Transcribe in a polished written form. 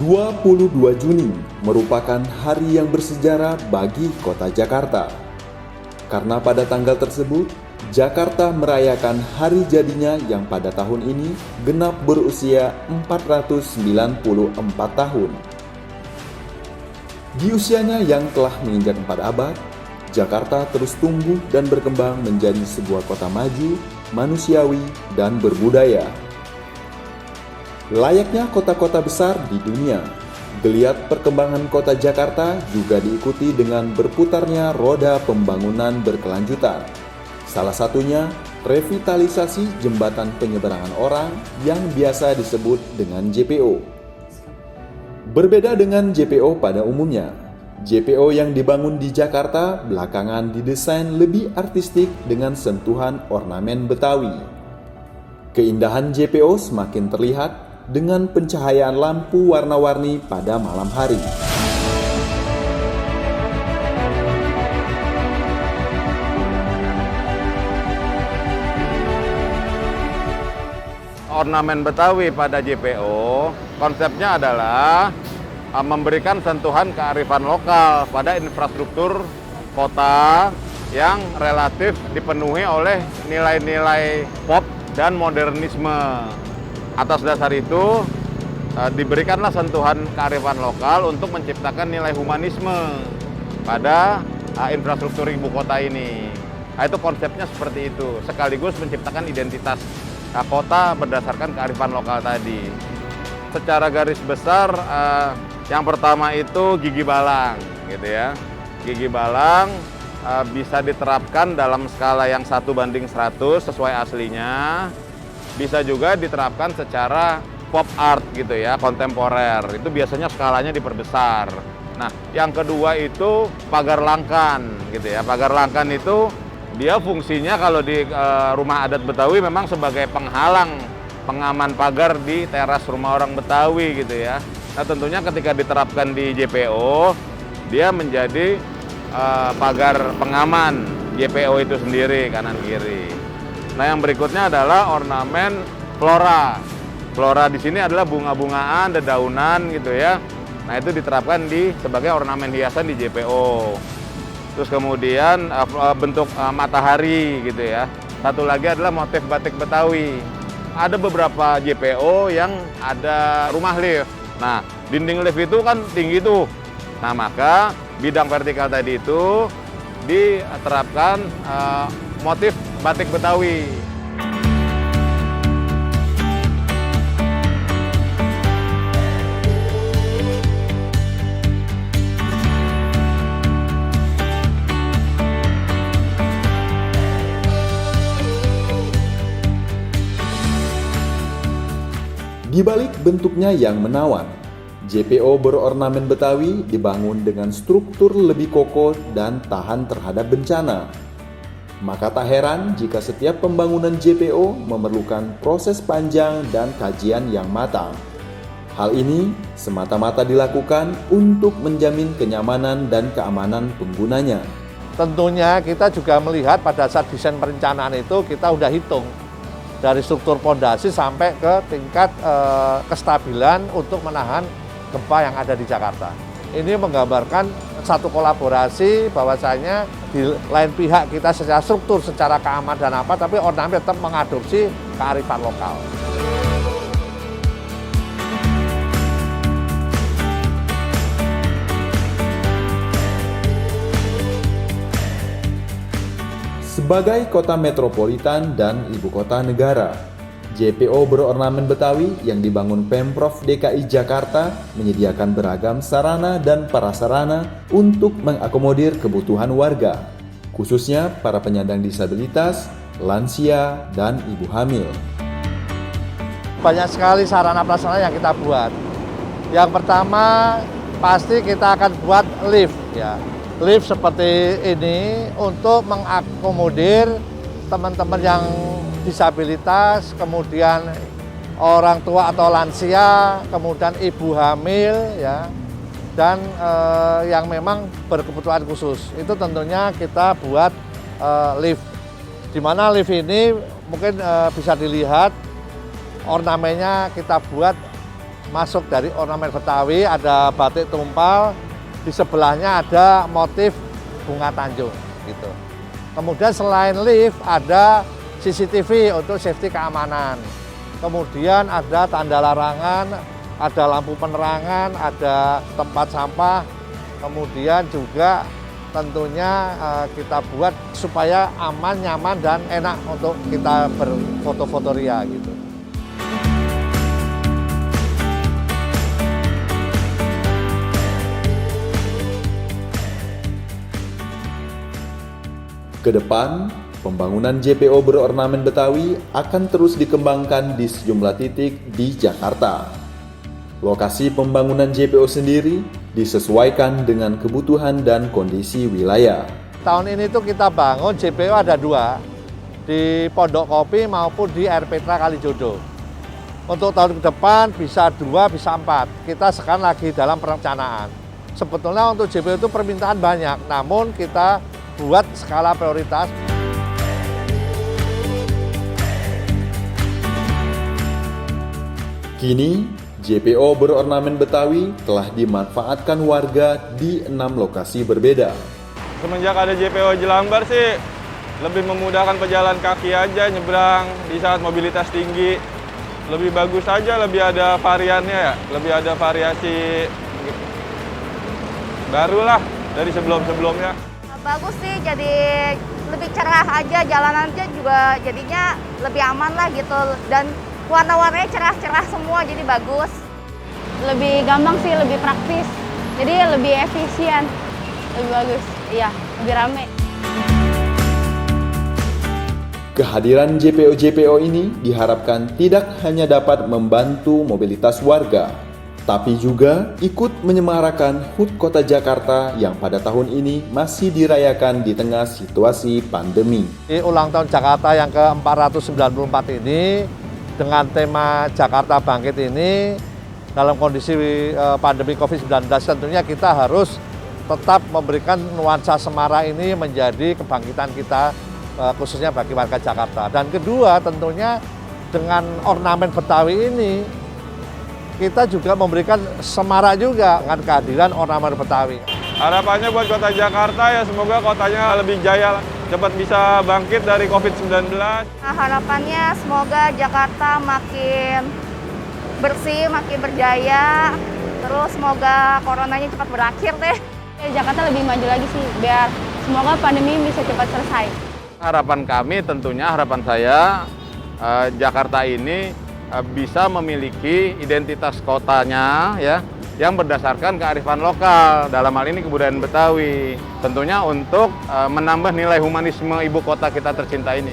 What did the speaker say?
22 Juni merupakan hari yang bersejarah bagi kota Jakarta. Karena pada tanggal tersebut, Jakarta merayakan hari jadinya yang pada tahun ini genap berusia 494 tahun. Di usianya yang telah menginjak 4 abad, Jakarta terus tumbuh dan berkembang menjadi sebuah kota maju, manusiawi, dan berbudaya. Layaknya kota-kota besar di dunia, geliat perkembangan kota Jakarta juga diikuti dengan berputarnya roda pembangunan berkelanjutan. Salah satunya, revitalisasi jembatan penyeberangan orang yang biasa disebut dengan JPO. Berbeda dengan JPO pada umumnya, JPO yang dibangun di Jakarta belakangan didesain lebih artistik dengan sentuhan ornamen Betawi. Keindahan JPO semakin terlihat dengan pencahayaan lampu warna-warni pada malam hari. Ornamen Betawi pada JPO, konsepnya adalah memberikan sentuhan kearifan lokal pada infrastruktur kota yang relatif dipenuhi oleh nilai-nilai pop dan modernisme. Atas dasar itu, diberikanlah sentuhan kearifan lokal untuk menciptakan nilai humanisme pada infrastruktur ibu kota ini. Nah, itu konsepnya seperti itu, sekaligus menciptakan identitas kota berdasarkan kearifan lokal tadi. Secara garis besar, yang pertama itu gigi balang, gitu ya. Gigi balang bisa diterapkan dalam skala yang 1:100 sesuai aslinya. Bisa juga diterapkan secara pop art gitu ya, kontemporer. Itu biasanya skalanya diperbesar. Nah, yang kedua itu pagar langkan gitu ya. Pagar langkan itu dia fungsinya kalau di rumah adat Betawi memang sebagai penghalang, pengaman pagar di teras rumah orang Betawi gitu ya. Nah, tentunya ketika diterapkan di JPO, dia menjadi pagar pengaman JPO itu sendiri kanan kiri. Nah, yang berikutnya adalah ornamen flora. Flora di sini adalah bunga-bungaan, dedaunan gitu ya. Nah, itu diterapkan sebagai ornamen hiasan di JPO. Terus kemudian bentuk matahari gitu ya. Satu lagi adalah motif batik Betawi. Ada beberapa JPO yang ada rumah lift. Nah, dinding lift itu kan tinggi tuh. Nah, maka bidang vertikal tadi itu diterapkan motif batik Betawi. Di balik bentuknya yang menawan, JPO berornamen Betawi dibangun dengan struktur lebih kokoh dan tahan terhadap bencana. Maka tak heran jika setiap pembangunan JPO memerlukan proses panjang dan kajian yang matang. Hal ini semata-mata dilakukan untuk menjamin kenyamanan dan keamanan penggunanya. Tentunya kita juga melihat pada saat desain perencanaan itu kita udah hitung dari struktur pondasi sampai ke tingkat kestabilan untuk menahan gempa yang ada di Jakarta. Ini menggambarkan satu kolaborasi bahwasanya di lain pihak kita secara struktur, secara keamanan dan apa, tapi ornamen tetap mengadopsi kearifan lokal. Sebagai kota metropolitan dan ibu kota negara, JPO berornamen Betawi yang dibangun Pemprov DKI Jakarta menyediakan beragam sarana dan prasarana untuk mengakomodir kebutuhan warga, khususnya para penyandang disabilitas, lansia, dan ibu hamil. Banyak sekali sarana prasarana yang kita buat. Yang pertama pasti kita akan buat lift ya. Lift seperti ini untuk mengakomodir teman-teman yang disabilitas, kemudian orang tua atau lansia, kemudian ibu hamil ya, dan yang memang berkebutuhan khusus. Itu tentunya kita buat lift. Di mana lift ini mungkin bisa dilihat ornamennya kita buat masuk dari ornamen Betawi, ada batik tumpal, di sebelahnya ada motif bunga Tanjung gitu. Kemudian selain lift ada CCTV untuk safety keamanan. Kemudian ada tanda larangan, ada lampu penerangan, ada tempat sampah. Kemudian juga tentunya kita buat supaya aman, nyaman, dan enak untuk kita berfoto-foto ria gitu. Kedepan, pembangunan JPO berornamen Betawi akan terus dikembangkan di sejumlah titik di Jakarta. Lokasi pembangunan JPO sendiri disesuaikan dengan kebutuhan dan kondisi wilayah. Tahun ini tuh kita bangun JPO ada 2, di Pondok Kopi maupun di Air Petra Kalijodo. Untuk tahun ke depan bisa 2, bisa 4. Kita sekarang lagi dalam perencanaan. Sebetulnya untuk JPO itu permintaan banyak, namun kita buat skala prioritas. Kini, JPO berornamen Betawi telah dimanfaatkan warga di 6 lokasi berbeda. Semenjak ada JPO Jelambar sih, lebih memudahkan pejalan kaki aja nyebrang di saat mobilitas tinggi. Lebih bagus aja, lebih ada variannya ya, lebih ada variasi baru lah dari sebelum-sebelumnya. Bagus sih, jadi lebih cerah aja, jalanannya juga jadinya lebih aman lah gitu. Dan warna-warnanya cerah-cerah semua, jadi bagus. Lebih gampang sih, lebih praktis. Jadi lebih efisien, lebih bagus. Iya, lebih rame. Kehadiran JPO-JPO ini diharapkan tidak hanya dapat membantu mobilitas warga, tapi juga ikut menyemarakan HUT Kota Jakarta yang pada tahun ini masih dirayakan di tengah situasi pandemi. Di ulang tahun Jakarta yang ke-494 ini, dengan tema Jakarta Bangkit ini, dalam kondisi pandemi COVID-19 tentunya kita harus tetap memberikan nuansa Semara ini menjadi kebangkitan kita, khususnya bagi warga Jakarta. Dan kedua tentunya dengan ornamen Betawi ini, kita juga memberikan Semara juga dengan kehadiran ornamen Betawi. Harapannya buat kota Jakarta ya semoga kotanya lebih jaya, cepat bisa bangkit dari COVID-19. Nah, harapannya semoga Jakarta makin bersih, makin berjaya, terus semoga coronanya cepat berakhir deh. Jakarta lebih maju lagi sih, biar semoga pandemi bisa cepat selesai. Harapan kami tentunya, harapan saya Jakarta ini bisa memiliki identitas kotanya ya yang berdasarkan kearifan lokal, dalam hal ini kebudayaan Betawi. Tentunya untuk menambah nilai humanisme ibu kota kita tercinta ini.